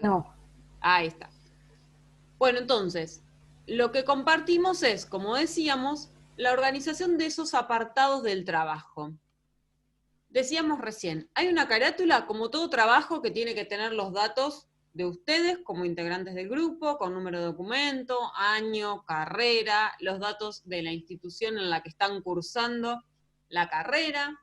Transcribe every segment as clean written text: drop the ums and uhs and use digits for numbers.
No. Ahí está. Bueno, entonces, lo que compartimos es, como decíamos, la organización de esos apartados del trabajo. Decíamos recién, hay una carátula, como todo trabajo, que tiene que tener los datos de ustedes como integrantes del grupo, con número de documento, año, carrera, los datos de la institución en la que están cursando la carrera,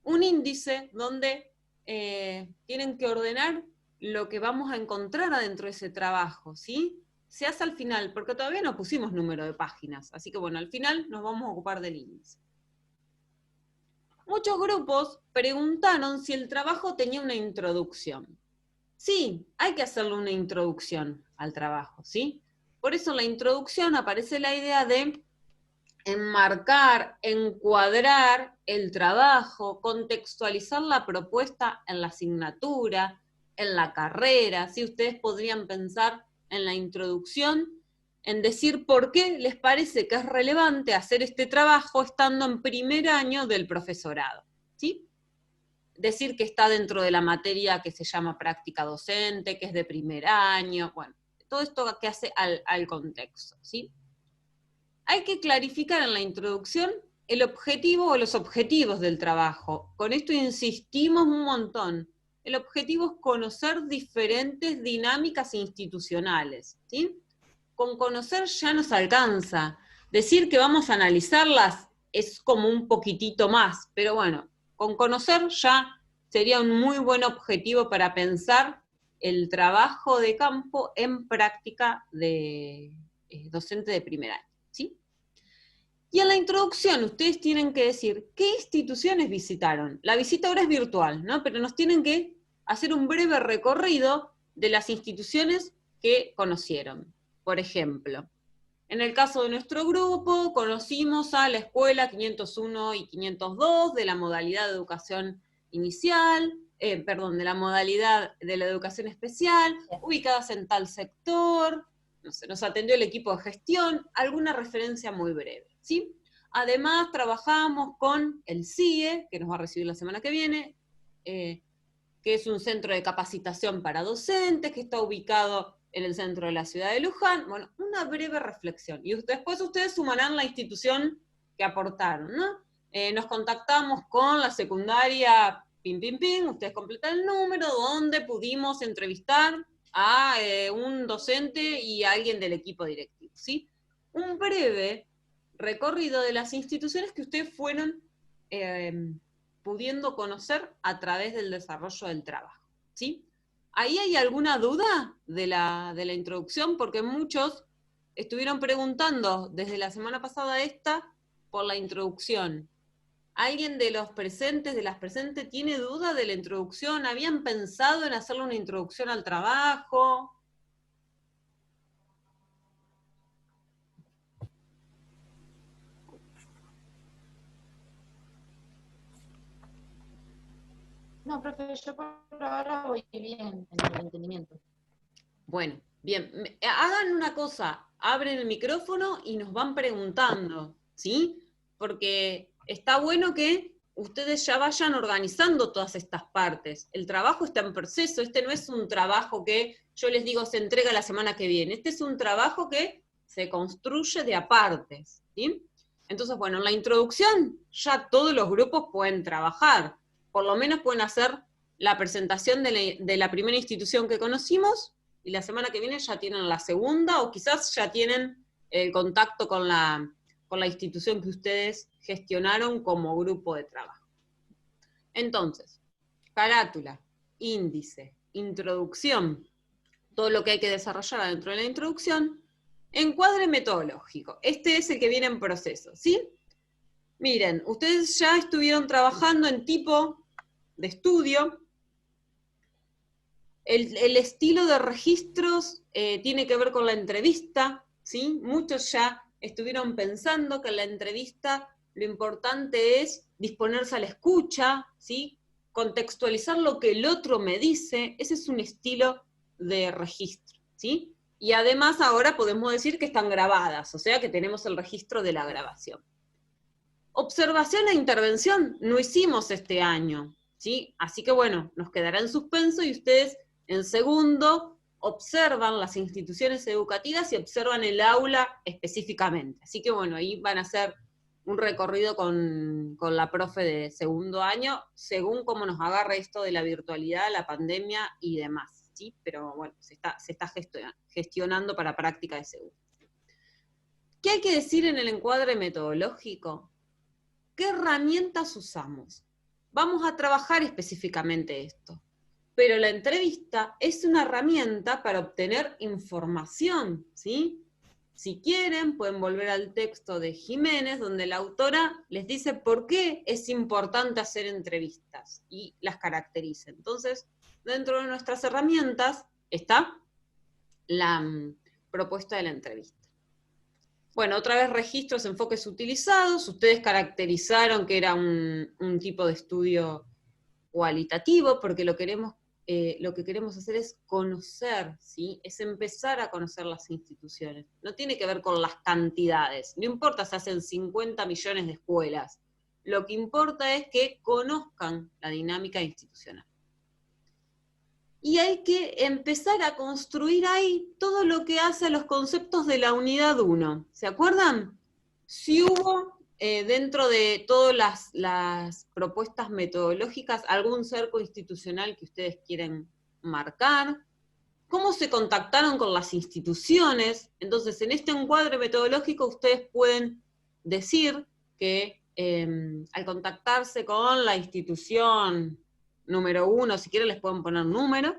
un índice donde tienen que ordenar lo que vamos a encontrar adentro de ese trabajo, ¿sí? Se hace al final, porque todavía no pusimos número de páginas, así que bueno, al final nos vamos a ocupar del índice. Muchos grupos preguntaron si el trabajo tenía una introducción. Sí, hay que hacerle una introducción al trabajo, ¿sí? Por eso en la introducción aparece la idea de enmarcar, encuadrar el trabajo, contextualizar la propuesta en la asignatura, en la carrera, ¿sí? Ustedes podrían pensar en la introducción, en decir por qué les parece que es relevante hacer este trabajo estando en primer año del profesorado, ¿sí? Decir que está dentro de la materia que se llama práctica docente, que es de primer año, bueno, todo esto que hace al contexto, ¿sí? Hay que clarificar en la introducción el objetivo o los objetivos del trabajo. Con esto insistimos un montón. El objetivo es conocer diferentes dinámicas institucionales, ¿sí? Con conocer ya nos alcanza. Decir que vamos a analizarlas es como un poquitito más, pero bueno, con conocer ya sería un muy buen objetivo para pensar el trabajo de campo en práctica de docente de primer año, ¿sí? Y en la introducción ustedes tienen que decir qué instituciones visitaron. La visita ahora es virtual, ¿no? Pero nos tienen que hacer un breve recorrido de las instituciones que conocieron. Por ejemplo, en el caso de nuestro grupo, conocimos a la escuela 501 y 502 de la modalidad de educación inicial, de la modalidad de la educación especial, ubicadas en tal sector, no sé, nos atendió el equipo de gestión, alguna referencia muy breve, ¿sí? Además, trabajamos con el CIE, que nos va a recibir la semana que viene, que es un centro de capacitación para docentes, que está ubicado en el centro de la ciudad de Luján. Bueno, una breve reflexión. Y después ustedes sumarán la institución que aportaron, ¿no? Nos contactamos con la secundaria pim, pim, pim, ustedes completan el número, donde pudimos entrevistar a un docente y a alguien del equipo directivo, ¿sí? Un breve recorrido de las instituciones que ustedes fueron pudiendo conocer a través del desarrollo del trabajo, ¿sí? ¿Ahí hay alguna duda de la introducción? Porque muchos estuvieron preguntando desde la semana pasada esta por la introducción. ¿Alguien de los presentes, de las presentes, tiene duda de la introducción? ¿Habían pensado en hacerle una introducción al trabajo? No, profe, yo por ahora voy bien en el entendimiento. Bueno, bien. Hagan una cosa, abren el micrófono y nos van preguntando, ¿sí? Porque está bueno que ustedes ya vayan organizando todas estas partes. El trabajo está en proceso, este no es un trabajo que yo les digo se entrega la semana que viene, este es un trabajo que se construye de a partes, ¿sí? Entonces, bueno, en la introducción ya todos los grupos pueden trabajar, por lo menos pueden hacer la presentación de la primera institución que conocimos, y la semana que viene ya tienen la segunda, o quizás ya tienen el contacto con la institución que ustedes gestionaron como grupo de trabajo. Entonces, carátula, índice, introducción, todo lo que hay que desarrollar dentro de la introducción, encuadre metodológico. Este es el que viene en proceso, ¿sí? Miren, ustedes ya estuvieron trabajando en tipo de estudio. El estilo de registros tiene que ver con la entrevista, ¿sí? Muchos ya estuvieron pensando que en la entrevista lo importante es disponerse a la escucha, ¿sí? Contextualizar lo que el otro me dice, ese es un estilo de registro, ¿sí? Y además ahora podemos decir que están grabadas, o sea que tenemos el registro de la grabación. Observación e intervención no hicimos este año, ¿sí? Así que bueno, nos quedará en suspenso y ustedes En segundo, observan las instituciones educativas y observan el aula específicamente. Así que bueno, ahí van a hacer un recorrido con la profe de segundo año, según cómo nos agarre esto de la virtualidad, la pandemia y demás, ¿sí? Pero bueno, se está gestionando para práctica de segundo. ¿Qué hay que decir en el encuadre metodológico? ¿Qué herramientas usamos? Vamos a trabajar específicamente esto, pero la entrevista es una herramienta para obtener información, ¿sí? Si quieren, pueden volver al texto de Jiménez, donde la autora les dice por qué es importante hacer entrevistas y las caracteriza. Entonces, dentro de nuestras herramientas está la propuesta de la entrevista. Bueno, otra vez registros, enfoques utilizados. Ustedes caracterizaron que era un tipo de estudio cualitativo, porque lo que queremos hacer es conocer, ¿sí? Es empezar a conocer las instituciones. No tiene que ver con las cantidades. No importa si hacen 50 millones de escuelas. Lo que importa es que conozcan la dinámica institucional. Y hay que empezar a construir ahí todo lo que hace a los conceptos de la unidad 1. ¿Se acuerdan? Si hubo dentro de todas las propuestas metodológicas algún cerco institucional que ustedes quieren marcar, cómo se contactaron con las instituciones. Entonces, en este encuadre metodológico ustedes pueden decir que al contactarse con la institución número 1, si quieren les pueden poner número,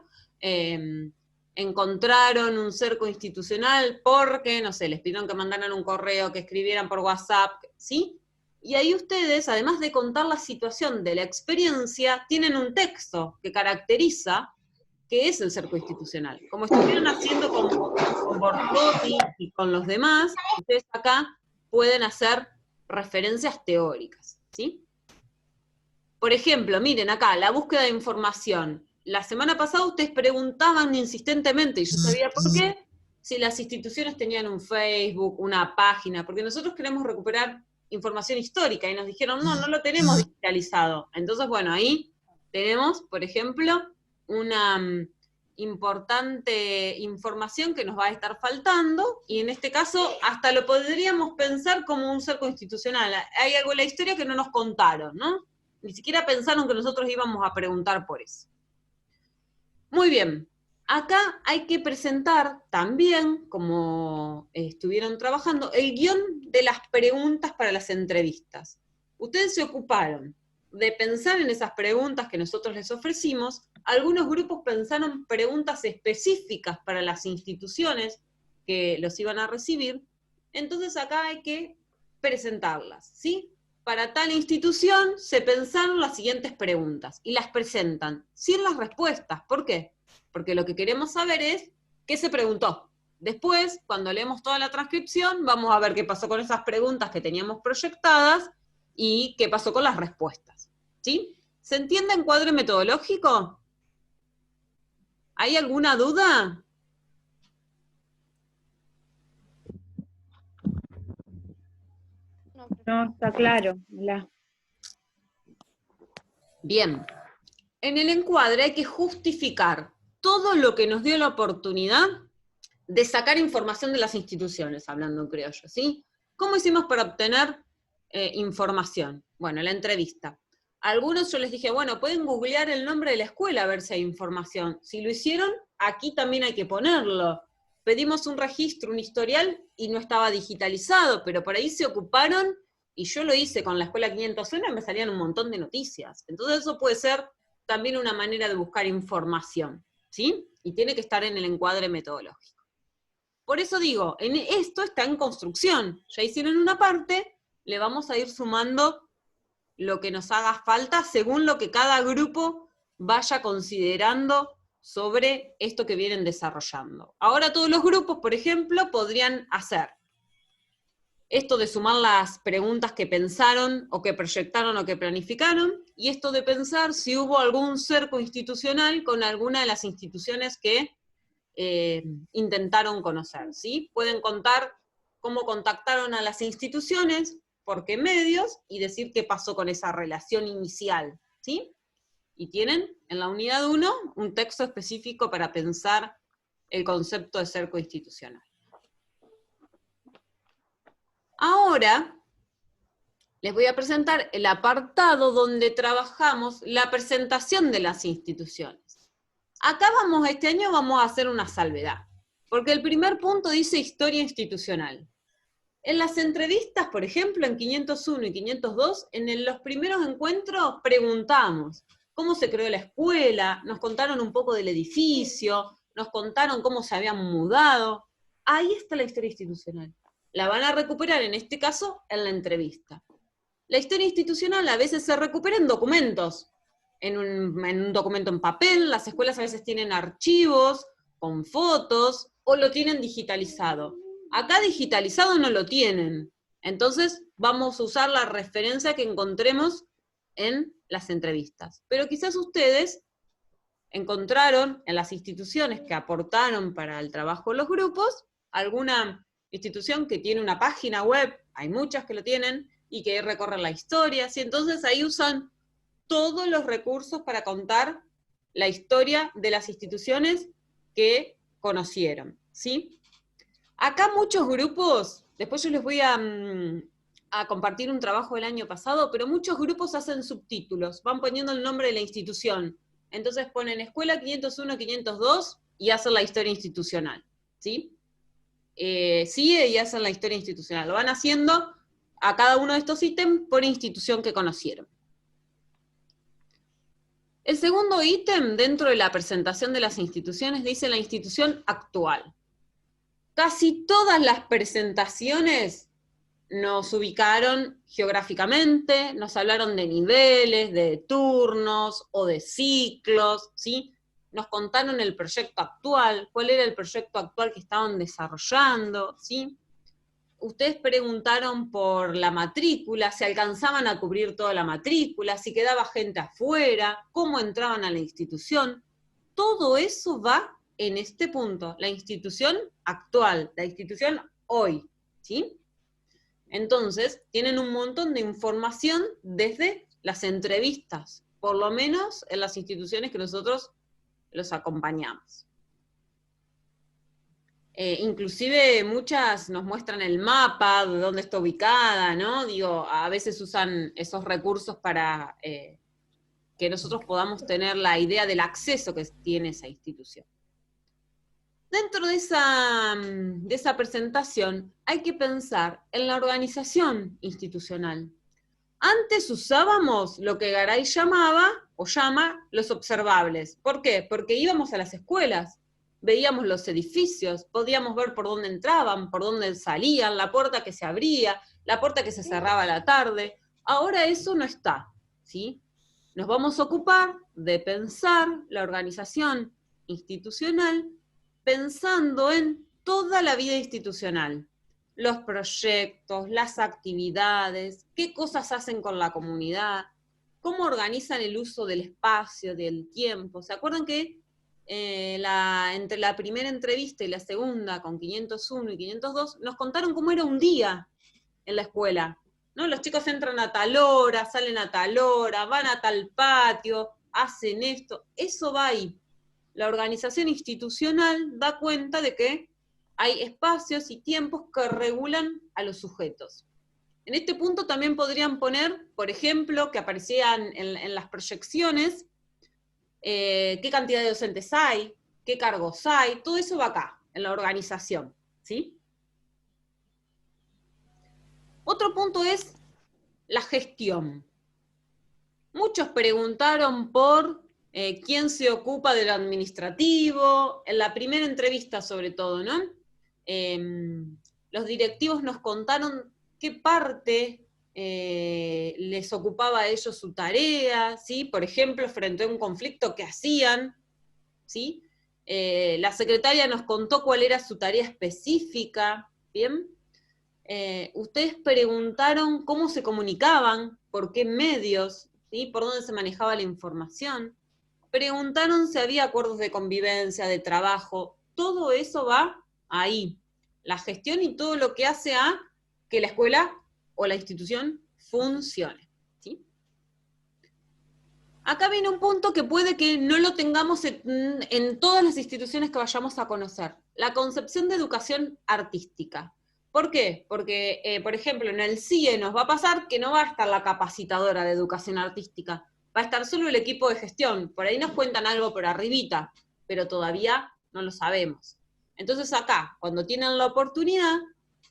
encontraron un cerco institucional porque, no sé, les pidieron que mandaran un correo, que escribieran por WhatsApp, ¿sí? Y ahí ustedes, además de contar la situación de la experiencia, tienen un texto que caracteriza qué es el cerco institucional. Como estuvieron haciendo con Bortotti y con los demás, ustedes acá pueden hacer referencias teóricas, ¿sí? Por ejemplo, miren acá, la búsqueda de información. La semana pasada ustedes preguntaban insistentemente, y yo sabía por qué, si las instituciones tenían un Facebook, una página, porque nosotros queremos recuperar información histórica, y nos dijeron, no lo tenemos digitalizado. Entonces, bueno, ahí tenemos, por ejemplo, una importante información que nos va a estar faltando, y en este caso hasta lo podríamos pensar como un cerco institucional. Hay algo en la historia que no nos contaron, ¿no? Ni siquiera pensaron que nosotros íbamos a preguntar por eso. Muy bien. Acá hay que presentar también, como estuvieron trabajando, el guión de las preguntas para las entrevistas. Ustedes se ocuparon de pensar en esas preguntas que nosotros les ofrecimos. Algunos grupos pensaron preguntas específicas para las instituciones que los iban a recibir. Entonces acá hay que presentarlas, ¿sí? Para tal institución se pensaron las siguientes preguntas y las presentan sin las respuestas. ¿Por qué? Porque lo que queremos saber es qué se preguntó. Después, cuando leemos toda la transcripción, vamos a ver qué pasó con esas preguntas que teníamos proyectadas y qué pasó con las respuestas. ¿Sí? ¿Se entiende en encuadre metodológico? ¿Hay alguna duda? No, está claro. Bien. En el encuadre hay que justificar todo lo que nos dio la oportunidad de sacar información de las instituciones, hablando en criollo, ¿sí? ¿Cómo hicimos para obtener información? Bueno, la entrevista. A algunos yo les dije, bueno, pueden googlear el nombre de la escuela a ver si hay información. Si lo hicieron, aquí también hay que ponerlo. Pedimos un registro, un historial, y no estaba digitalizado, pero por ahí se ocuparon, y yo lo hice con la escuela 501 y me salían un montón de noticias. Entonces eso puede ser también una manera de buscar información, ¿sí? Y tiene que estar en el encuadre metodológico. Por eso digo, esto está en construcción. Ya hicieron una parte, le vamos a ir sumando lo que nos haga falta según lo que cada grupo vaya considerando sobre esto que vienen desarrollando. Ahora todos los grupos, por ejemplo, podrían hacer esto de sumar las preguntas que pensaron, o que proyectaron, o que planificaron, y esto de pensar si hubo algún cerco institucional con alguna de las instituciones que intentaron conocer, ¿sí? Pueden contar cómo contactaron a las instituciones, por qué medios, y decir qué pasó con esa relación inicial, ¿sí? Y tienen en la unidad 1 un texto específico para pensar el concepto de cerco institucional. Ahora les voy a presentar el apartado donde trabajamos la presentación de las instituciones. Acá este año vamos a hacer una salvedad, porque el primer punto dice historia institucional. En las entrevistas, por ejemplo, en 501 y 502, en los primeros encuentros preguntamos cómo se creó la escuela, nos contaron un poco del edificio, nos contaron cómo se habían mudado. Ahí está la historia institucional. La van a recuperar, en este caso, en la entrevista. La historia institucional a veces se recupera en documentos, en un documento en papel, las escuelas a veces tienen archivos con fotos, o lo tienen digitalizado. Acá digitalizado no lo tienen, entonces vamos a usar la referencia que encontremos en las entrevistas. Pero quizás ustedes encontraron en las instituciones que aportaron para el trabajo de los grupos, alguna institución que tiene una página web, hay muchas que lo tienen, y que recorren la historia, ¿sí? Entonces ahí usan todos los recursos para contar la historia de las instituciones que conocieron, ¿sí? Acá muchos grupos, después yo les voy a compartir un trabajo del año pasado, pero muchos grupos hacen subtítulos, van poniendo el nombre de la institución. Entonces ponen Escuela 501, 502 y hacen la historia institucional, ¿sí? Sigue y hacen la historia institucional. Lo van haciendo a cada uno de estos ítems por institución que conocieron. El segundo ítem dentro de la presentación de las instituciones dice la institución actual. Casi todas las presentaciones nos ubicaron geográficamente, nos hablaron de niveles, de turnos o de ciclos, ¿sí? Nos contaron el proyecto actual, cuál era el proyecto actual que estaban desarrollando, ¿sí? Ustedes preguntaron por la matrícula, si alcanzaban a cubrir toda la matrícula, si quedaba gente afuera, cómo entraban a la institución. Todo eso va en este punto, la institución actual, la institución hoy, ¿sí? Entonces, tienen un montón de información desde las entrevistas, por lo menos en las instituciones que nosotros los acompañamos. Inclusive muchas nos muestran el mapa, de dónde está ubicada, ¿no? Digo, a veces usan esos recursos para que nosotros podamos tener la idea del acceso que tiene esa institución. Dentro de esa presentación hay que pensar en la organización institucional. Antes usábamos lo que Garay llama los observables. ¿Por qué? Porque íbamos a las escuelas, veíamos los edificios, podíamos ver por dónde entraban, por dónde salían, la puerta que se abría, la puerta que se cerraba a la tarde. Ahora eso no está, ¿sí? Nos vamos a ocupar de pensar la organización institucional pensando en toda la vida institucional. Los proyectos, las actividades, qué cosas hacen con la comunidad, cómo organizan el uso del espacio, del tiempo. ¿Se acuerdan que entre la primera entrevista y la segunda, con 501 y 502, nos contaron cómo era un día en la escuela? ¿No? Los chicos entran a tal hora, salen a tal hora, van a tal patio, hacen esto. Eso va ahí. La organización institucional da cuenta de que hay espacios y tiempos que regulan a los sujetos. En este punto también podrían poner, por ejemplo, que aparecían en las proyecciones, qué cantidad de docentes hay, qué cargos hay, todo eso va acá, en la organización, ¿sí? Otro punto es la gestión. Muchos preguntaron por quién se ocupa de lo administrativo, en la primera entrevista sobre todo, ¿no? Los directivos nos contaron qué parte les ocupaba a ellos su tarea, ¿sí? Por ejemplo, frente a un conflicto, ¿qué hacían? ¿Sí? La secretaria nos contó cuál era su tarea específica, ¿bien? Ustedes preguntaron cómo se comunicaban, por qué medios, ¿sí? Por dónde se manejaba la información. Preguntaron si había acuerdos de convivencia, de trabajo. Todo eso va ahí. La gestión y todo lo que hace a que la escuela o la institución funcione, ¿sí? Acá viene un punto que puede que no lo tengamos en todas las instituciones que vayamos a conocer. La concepción de educación artística. ¿Por qué? Porque, por ejemplo, en el CIE nos va a pasar que no va a estar la capacitadora de educación artística, va a estar solo el equipo de gestión. Por ahí nos cuentan algo por arribita, pero todavía no lo sabemos. Entonces acá, cuando tienen la oportunidad,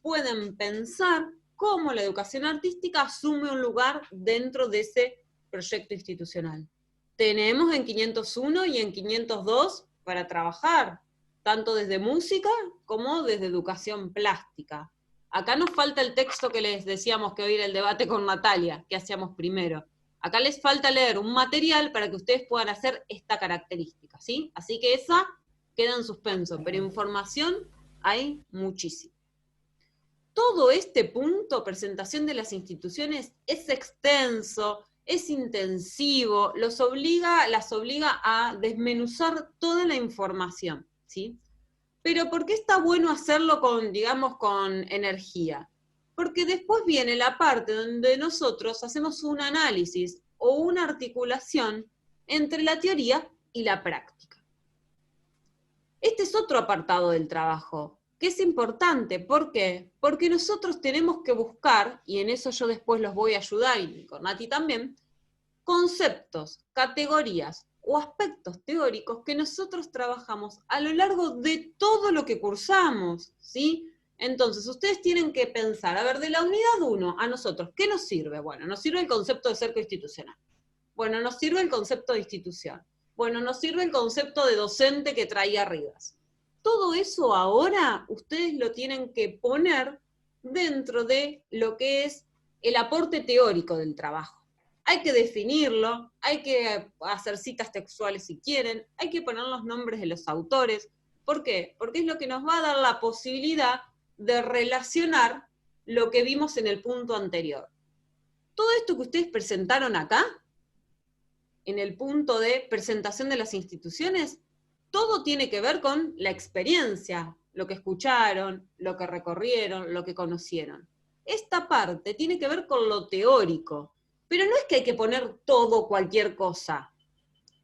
pueden pensar cómo la educación artística asume un lugar dentro de ese proyecto institucional. Tenemos en 501 y en 502 para trabajar, tanto desde música como desde educación plástica. Acá nos falta el texto que les decíamos que hoy era el debate con Natalia, que hacíamos primero. Acá les falta leer un material para que ustedes puedan hacer esta característica, ¿sí? Así que esa queda en suspenso, pero información hay muchísima. Todo este punto, presentación de las instituciones, es extenso, es intensivo, las obliga a desmenuzar toda la información, ¿sí? Pero ¿por qué está bueno hacerlo con, digamos, con energía? Porque después viene la parte donde nosotros hacemos un análisis o una articulación entre la teoría y la práctica. Este es otro apartado del trabajo, que es importante. ¿Por qué? Porque nosotros tenemos que buscar, y en eso yo después los voy a ayudar, y con Nati también, conceptos, categorías o aspectos teóricos que nosotros trabajamos a lo largo de todo lo que cursamos, ¿sí? Entonces, ustedes tienen que pensar, a ver, de la unidad 1 a nosotros, ¿qué nos sirve? Bueno, nos sirve el concepto de cerco institucional. Bueno, nos sirve el concepto de institución. Bueno, nos sirve el concepto de docente que traía Rivas. Todo eso ahora ustedes lo tienen que poner dentro de lo que es el aporte teórico del trabajo. Hay que definirlo, hay que hacer citas textuales si quieren, hay que poner los nombres de los autores. ¿Por qué? Porque es lo que nos va a dar la posibilidad de relacionar lo que vimos en el punto anterior. Todo esto que ustedes presentaron acá, en el punto de presentación de las instituciones, todo tiene que ver con la experiencia, lo que escucharon, lo que recorrieron, lo que conocieron. Esta parte tiene que ver con lo teórico, pero no es que hay que poner todo, cualquier cosa.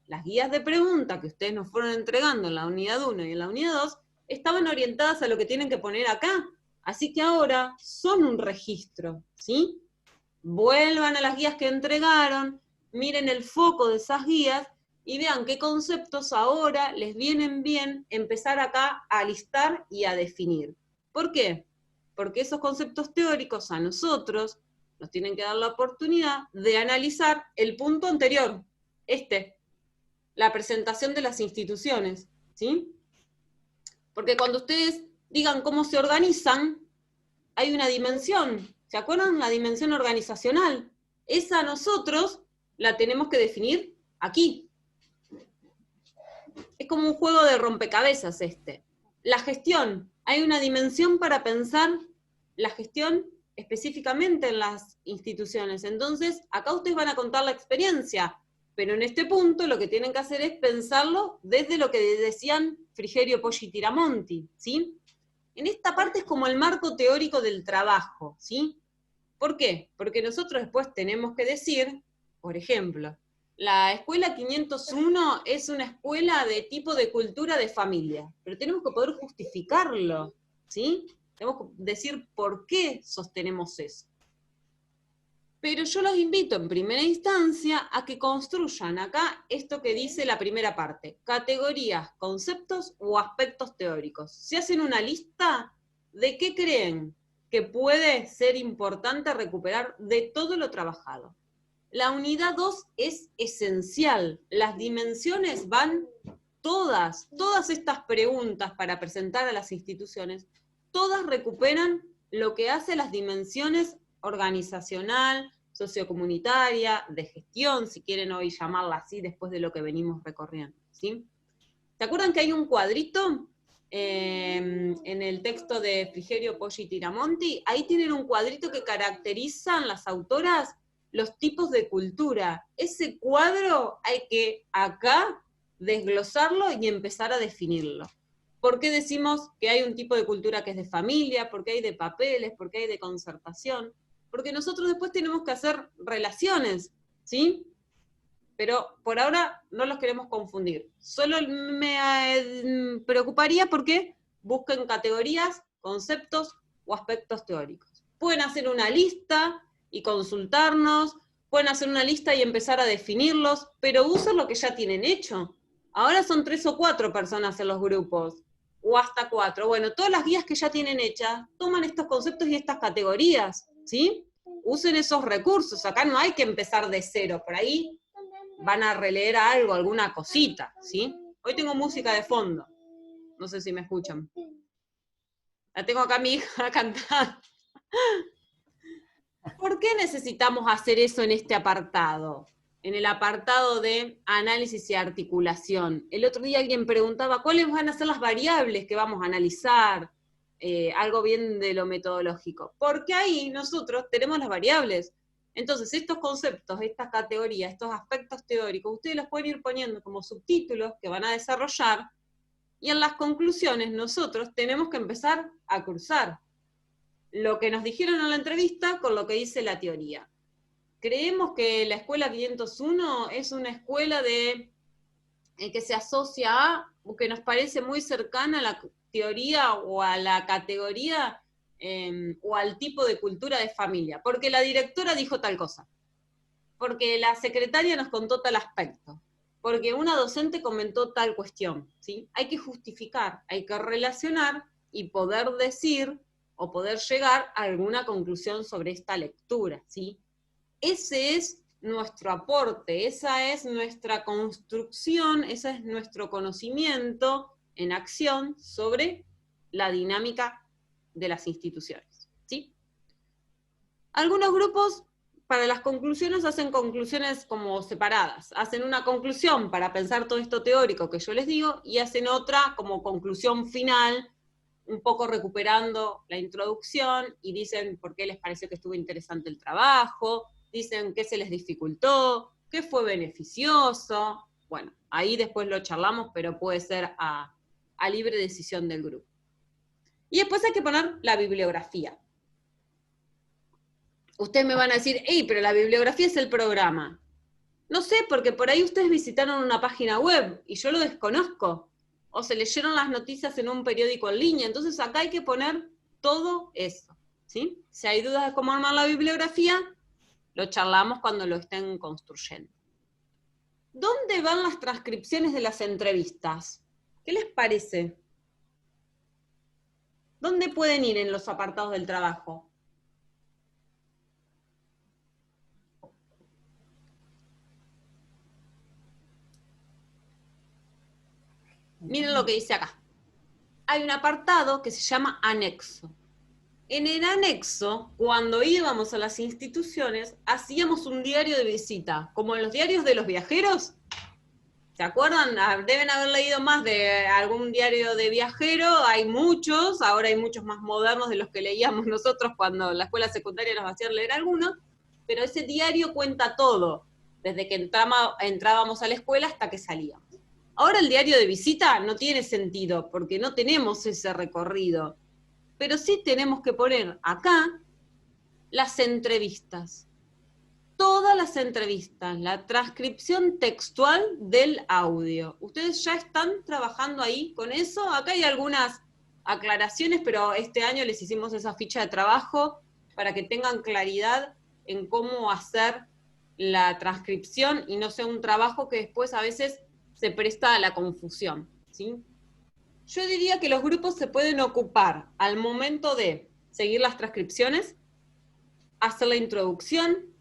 Las guías de pregunta que ustedes nos fueron entregando en la unidad 1 y en la unidad 2 estaban orientadas a lo que tienen que poner acá. Así que ahora son un registro, ¿sí? Vuelvan a las guías que entregaron, miren el foco de esas guías y vean qué conceptos ahora les vienen bien empezar acá a listar y a definir. ¿Por qué? Porque esos conceptos teóricos a nosotros nos tienen que dar la oportunidad de analizar el punto anterior, la presentación de las instituciones, ¿sí? Porque cuando ustedes digan cómo se organizan, hay una dimensión, ¿se acuerdan? La dimensión organizacional. Esa nosotros la tenemos que definir aquí. Es como un juego de rompecabezas este. La gestión, hay una dimensión para pensar la gestión específicamente en las instituciones. Entonces, acá ustedes van a contar la experiencia, pero en este punto lo que tienen que hacer es pensarlo desde lo que decían Frigerio, Poggi y Tiramonti, ¿sí? En esta parte es como el marco teórico del trabajo, ¿sí? ¿Por qué? Porque nosotros después tenemos que decir, por ejemplo, la escuela 501 es una escuela de tipo de cultura de familia, pero tenemos que poder justificarlo, ¿sí? Tenemos que decir por qué sostenemos eso. Pero yo los invito en primera instancia a que construyan acá esto que dice la primera parte, categorías, conceptos o aspectos teóricos. Se hacen una lista de qué creen que puede ser importante recuperar de todo lo trabajado. La unidad 2 es esencial, las dimensiones van todas estas preguntas para presentar a las instituciones, todas recuperan lo que hace las dimensiones organizacional, sociocomunitaria, de gestión, si quieren hoy llamarla así, después de lo que venimos recorriendo, ¿sí? ¿Se acuerdan que hay un cuadrito en el texto de Frigerio, Poggi y Tiramonti? Ahí tienen un cuadrito que caracterizan las autoras los tipos de cultura. Ese cuadro hay que acá desglosarlo y empezar a definirlo. ¿Por qué decimos que hay un tipo de cultura que es de familia? ¿Por qué hay de papeles? ¿Por qué hay de concertación? Porque nosotros después tenemos que hacer relaciones, ¿sí? pero por ahora no los queremos confundir. Solo me preocuparía porque busquen categorías, conceptos o aspectos teóricos. Pueden hacer una lista y consultarnos, pueden hacer una lista y empezar a definirlos, pero usen lo que ya tienen hecho. Ahora son 3 o 4 personas en los grupos, o hasta 4. Bueno, todas las guías que ya tienen hechas, toman estos conceptos y estas categorías, ¿sí? Usen esos recursos, acá no hay que empezar de cero, por ahí van a releer algo, alguna cosita, ¿sí? Hoy tengo música de fondo, no sé si me escuchan. La tengo acá a mi hija cantando. ¿Por qué necesitamos hacer eso en este apartado? En el apartado de análisis y articulación. El otro día alguien preguntaba, ¿cuáles van a ser las variables que vamos a analizar? Algo bien de lo metodológico. Porque ahí nosotros tenemos las variables. Entonces, estos conceptos, estas categorías, estos aspectos teóricos, ustedes los pueden ir poniendo como subtítulos que van a desarrollar, y en las conclusiones nosotros tenemos que empezar a cruzar lo que nos dijeron en la entrevista con lo que dice la teoría. Creemos que la escuela 501 es una escuela que se asocia a, o que nos parece muy cercana a la teoría o a la categoría o al tipo de cultura de familia, porque la directora dijo tal cosa, porque la secretaria nos contó tal aspecto, porque una docente comentó tal cuestión, ¿sí? Hay que justificar, hay que relacionar y poder decir o poder llegar a alguna conclusión sobre esta lectura, ¿sí? Ese es nuestro aporte, esa es nuestra construcción, ese es nuestro conocimiento en acción sobre la dinámica de las instituciones, ¿sí? Algunos grupos para las conclusiones hacen conclusiones como separadas, hacen una conclusión para pensar todo esto teórico que yo les digo, y hacen otra como conclusión final, un poco recuperando la introducción, y dicen por qué les pareció que estuvo interesante el trabajo, dicen qué se les dificultó, qué fue beneficioso. Bueno, ahí después lo charlamos, pero puede ser a libre decisión del grupo. Y después hay que poner la bibliografía. Ustedes me van a decir, hey, pero la bibliografía es el programa. No sé, porque por ahí ustedes visitaron una página web y yo lo desconozco. O se leyeron las noticias en un periódico en línea. Entonces acá hay que poner todo eso, ¿sí? Si hay dudas de cómo armar la bibliografía, lo charlamos cuando lo estén construyendo. ¿Dónde van las transcripciones de las entrevistas? ¿Qué les parece? ¿Dónde pueden ir en los apartados del trabajo? Miren lo que dice acá. Hay un apartado que se llama anexo. En el anexo, cuando íbamos a las instituciones, hacíamos un diario de visita, como en los diarios de los viajeros. ¿Se acuerdan? Deben haber leído más de algún diario de viajero, hay muchos, ahora hay muchos más modernos de los que leíamos nosotros cuando la escuela secundaria nos hacía leer algunos, pero ese diario cuenta todo, desde que entrábamos a la escuela hasta que salíamos. Ahora el diario de visita no tiene sentido, porque no tenemos ese recorrido, pero sí tenemos que poner acá las entrevistas. Todas las entrevistas, la transcripción textual del audio. ¿Ustedes ya están trabajando ahí con eso? Acá hay algunas aclaraciones, pero este año les hicimos esa ficha de trabajo para que tengan claridad en cómo hacer la transcripción y no sea un trabajo que después a veces se presta a la confusión, ¿sí? Yo diría que los grupos se pueden ocupar al momento de seguir las transcripciones, hacer la introducción,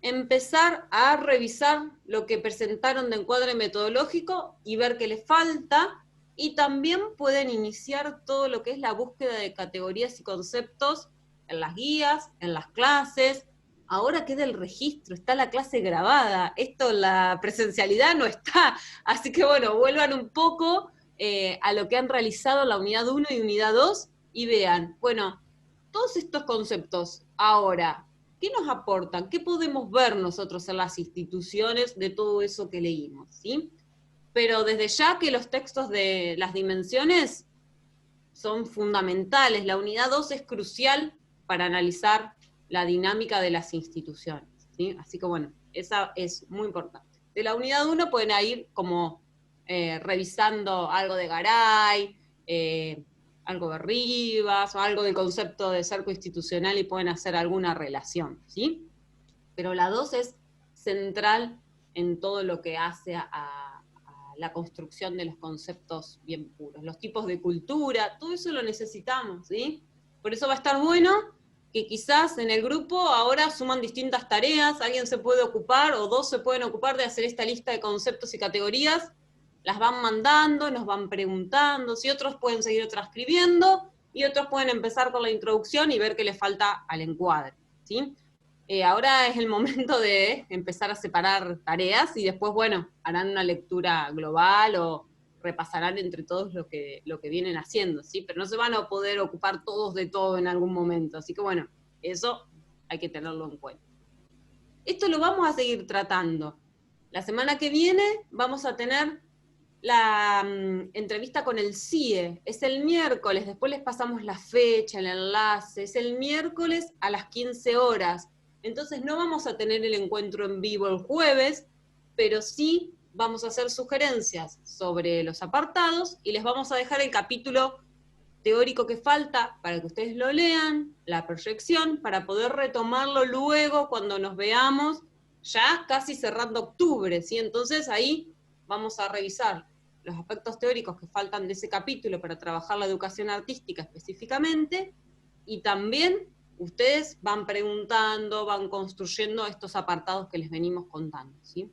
empezar a revisar lo que presentaron de encuadre metodológico y ver qué les falta, y también pueden iniciar todo lo que es la búsqueda de categorías y conceptos en las guías, en las clases. Ahora queda el registro, está la clase grabada, esto, la presencialidad no está, así que bueno, vuelvan un poco a lo que han realizado la unidad 1 y unidad 2 y vean, bueno, todos estos conceptos ahora, ¿qué nos aportan? ¿Qué podemos ver nosotros en las instituciones de todo eso que leímos? ¿Sí? Pero desde ya que los textos de las dimensiones son fundamentales, la unidad 2 es crucial para analizar la dinámica de las instituciones, ¿sí? Así que bueno, esa es muy importante. de la unidad 1 pueden ir como revisando algo de Garay, algo de Rivas, o algo del concepto de cerco institucional y pueden hacer alguna relación, ¿sí? Pero la 2 es central en todo lo que hace a la construcción de los conceptos bien puros. Los tipos de cultura, todo eso lo necesitamos, ¿sí? Por eso va a estar bueno que quizás en el grupo ahora suman distintas tareas, alguien se puede ocupar, o 2 se pueden ocupar de hacer esta lista de conceptos y categorías, las van mandando, nos van preguntando, si otros pueden seguir transcribiendo, y otros pueden empezar con la introducción y ver qué les falta al encuadre, ¿sí? Ahora es el momento de empezar a separar tareas y después, bueno, harán una lectura global o repasarán entre todos lo que vienen haciendo, ¿sí? Pero no se van a poder ocupar todos de todo en algún momento, así que bueno, eso hay que tenerlo en cuenta. Esto lo vamos a seguir tratando. La semana que viene vamos a tener la entrevista con el CIE, es el miércoles, después les pasamos la fecha, el enlace, es el miércoles a las 15 horas. Entonces no vamos a tener el encuentro en vivo el jueves, pero sí vamos a hacer sugerencias sobre los apartados y les vamos a dejar el capítulo teórico que falta para que ustedes lo lean, la proyección, para poder retomarlo luego cuando nos veamos, ya casi cerrando octubre, ¿sí? Entonces ahí vamos a revisar los aspectos teóricos que faltan de ese capítulo para trabajar la educación artística específicamente, y también ustedes van preguntando, van construyendo estos apartados que les venimos contando, ¿sí?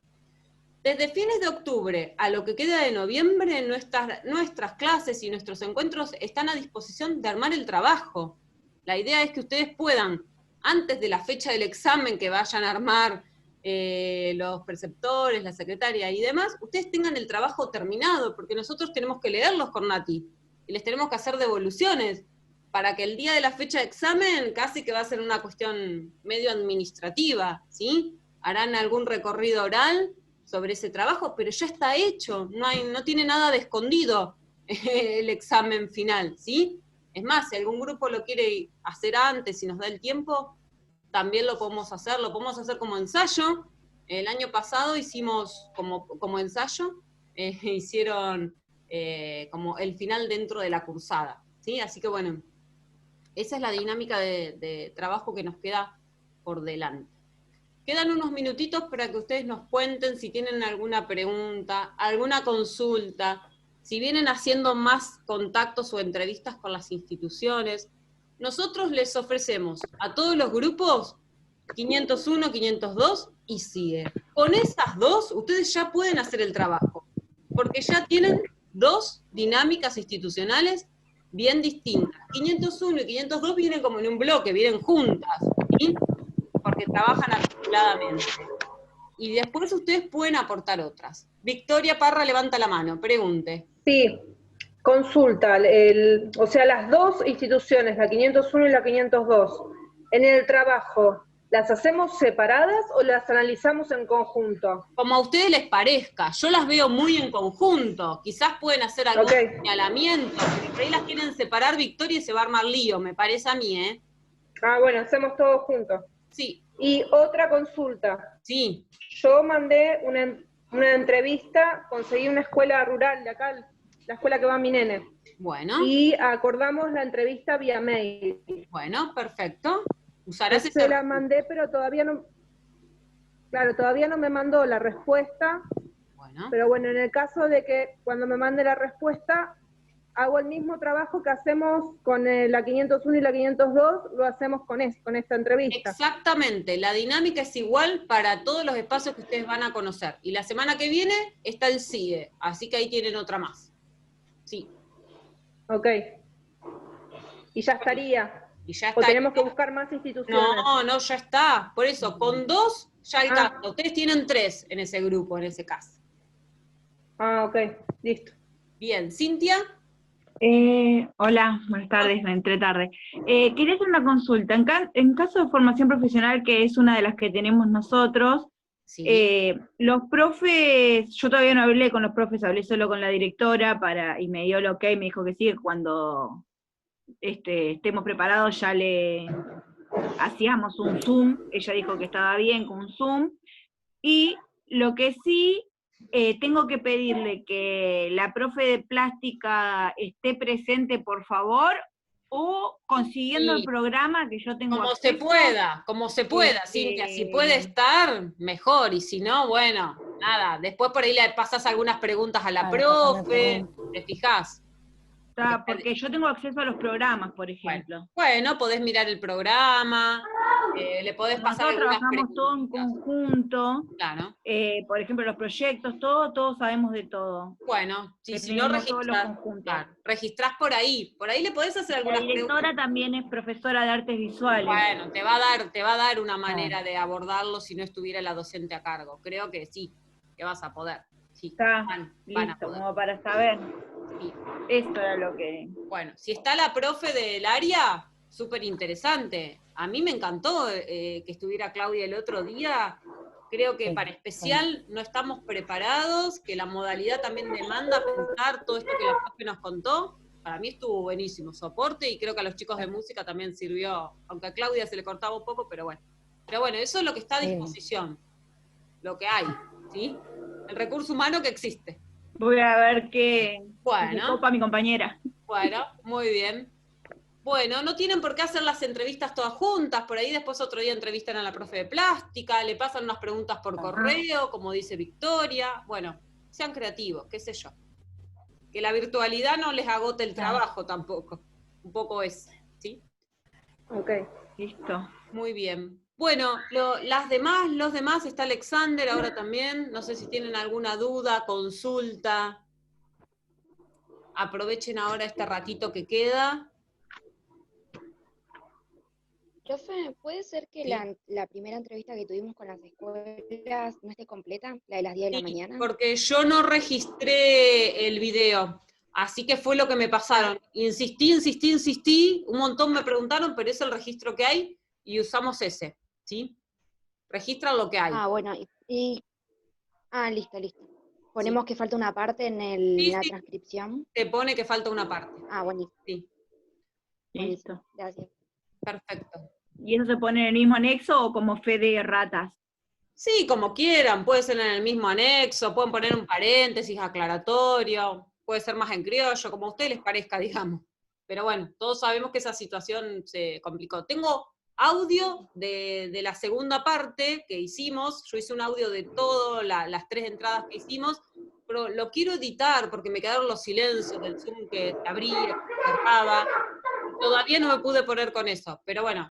Desde fines de octubre a lo que queda de noviembre, nuestras clases y nuestros encuentros están a disposición de armar el trabajo. La idea es que ustedes puedan, antes de la fecha del examen que vayan a armar los preceptores, la secretaria y demás, ustedes tengan el trabajo terminado, porque nosotros tenemos que leerlos con Nati, y les tenemos que hacer devoluciones, para que el día de la fecha de examen casi que va a ser una cuestión medio administrativa, ¿sí? Harán algún recorrido oral sobre ese trabajo, pero ya está hecho, no tiene nada de escondido el examen final, ¿sí? Es más, si algún grupo lo quiere hacer antes y nos da el tiempo, también lo podemos hacer como ensayo. El año pasado hicimos como ensayo, hicieron como el final dentro de la cursada, ¿sí? Así que bueno, esa es la dinámica de trabajo que nos queda por delante. Quedan unos minutitos para que ustedes nos cuenten si tienen alguna pregunta, alguna consulta, si vienen haciendo más contactos o entrevistas con las instituciones. Nosotros les ofrecemos a todos los grupos 501, 502 y CIE. Con esas dos, ustedes ya pueden hacer el trabajo, porque ya tienen dos dinámicas institucionales bien distintas. 501 y 502 vienen como en un bloque, vienen juntas, ¿sí? Porque trabajan articuladamente. Y después ustedes pueden aportar otras. Victoria Parra levanta la mano, pregunte. Sí, consulta, o sea, las dos instituciones, la 501 y la 502, en el trabajo, ¿las hacemos separadas o las analizamos en conjunto? Como a ustedes les parezca, yo las veo muy en conjunto, quizás pueden hacer algún señalamiento, pero por ahí las quieren separar, Victoria, y se va a armar lío, me parece a mí, ¿eh? Ah, bueno, hacemos todos juntos. Sí. Y otra consulta. Sí. Yo mandé una entrevista, conseguí una escuela rural de acá, la escuela que va mi nene. Bueno. Y acordamos la entrevista vía mail. Bueno, perfecto. Usarás ese. Se la mandé, pero todavía no... Claro, todavía no me mandó la respuesta. Bueno. Pero bueno, en el caso de que cuando me mande la respuesta, hago el mismo trabajo que hacemos con la 501 y la 502, lo hacemos con esta entrevista. Exactamente, la dinámica es igual para todos los espacios que ustedes van a conocer. Y la semana que viene está el CIE, así que ahí tienen otra más. Sí. Ok. Y ya estaría. Y ya ¿O tenemos que buscar más instituciones? No, ya está. Por eso, con dos ya alcanza. Ustedes tienen 3 en ese grupo, en ese caso. Ok, listo. Bien, Cintia. Hola, buenas tardes, me entré tarde. Quería hacer una consulta. En caso de formación profesional, que es una de las que tenemos nosotros, sí. Los profes, yo todavía no hablé con los profes, hablé solo con la directora y me dio el ok, me dijo que sí, cuando estemos preparados ya le hacíamos un Zoom, ella dijo que estaba bien con un Zoom, y Lo que sí, tengo que pedirle que la profe de plástica esté presente, por favor, o consiguiendo Sí. el programa que yo tengo Como se pueda, Cintia. Si puede estar, mejor. Y si no, bueno, nada. Después por ahí le pasas algunas preguntas a la profe, ¿te fijás? Porque yo tengo acceso a los programas, por ejemplo. Bueno, podés mirar el programa, le podés pasar Nosotros algunas trabajamos todo en preguntas. conjunto, Claro. por ejemplo, los proyectos, todos sabemos de todo. Bueno, si no tenemos todos los registrás, conjuntos. claro, registrás por ahí le podés hacer La algunas directora preguntas. también es profesora de artes visuales. Bueno, te va a dar una manera de abordarlo si no estuviera la docente a cargo. Creo que sí, que vas a poder. Sí, Está, van a listo, poder. como para saber. Sí. Esto era lo que... Bueno, si está la profe del área, súper interesante. A mí me encantó que estuviera Claudia el otro día. Creo que para especial no estamos preparados, que la modalidad también demanda pensar todo esto que la profe nos contó. Para mí estuvo buenísimo, soporte, y creo que a los chicos de música también sirvió, aunque a Claudia se le cortaba un poco, pero bueno. Pero bueno, eso es lo que está a disposición, lo que hay, ¿sí? El recurso humano que existe. Voy a ver qué Bueno. copa mi compañera. Bueno, muy bien. Bueno, no tienen por qué hacer las entrevistas todas juntas, por ahí después otro día entrevistan a la profe de plástica, le pasan unas preguntas por correo, como dice Victoria. Bueno, sean creativos, qué sé yo. Que la virtualidad no les agote el trabajo tampoco. Un poco es, ¿sí? Ok. Listo. Muy bien. Bueno, los demás, está Alexander ahora también. No sé si tienen alguna duda, consulta. Aprovechen ahora este ratito que queda. Profe, ¿puede ser que Sí. la primera entrevista que tuvimos con las escuelas no esté completa, la de las 10 de la mañana? Porque yo no registré el video, así que fue lo que me pasaron. Insistí, un montón me preguntaron, pero es el registro que hay y usamos ese, ¿sí? Registran lo que hay. Ah, bueno, listo. Ponemos que falta una parte en la transcripción. Te pone que falta una parte. Ah, buenísimo. Sí, Listo. Gracias. perfecto. ¿Y eso se pone en el mismo anexo o como fe de ratas? Sí, como quieran, puede ser en el mismo anexo, pueden poner un paréntesis aclaratorio, puede ser más en criollo, como a ustedes les parezca, digamos. Pero bueno, todos sabemos que esa situación se complicó. Tengo audio de la segunda parte que hicimos, yo hice un audio de todas las 3 entradas que hicimos, pero lo quiero editar porque me quedaron los silencios del Zoom que se abría, que se cerraba. Todavía no me pude poner con eso, pero bueno,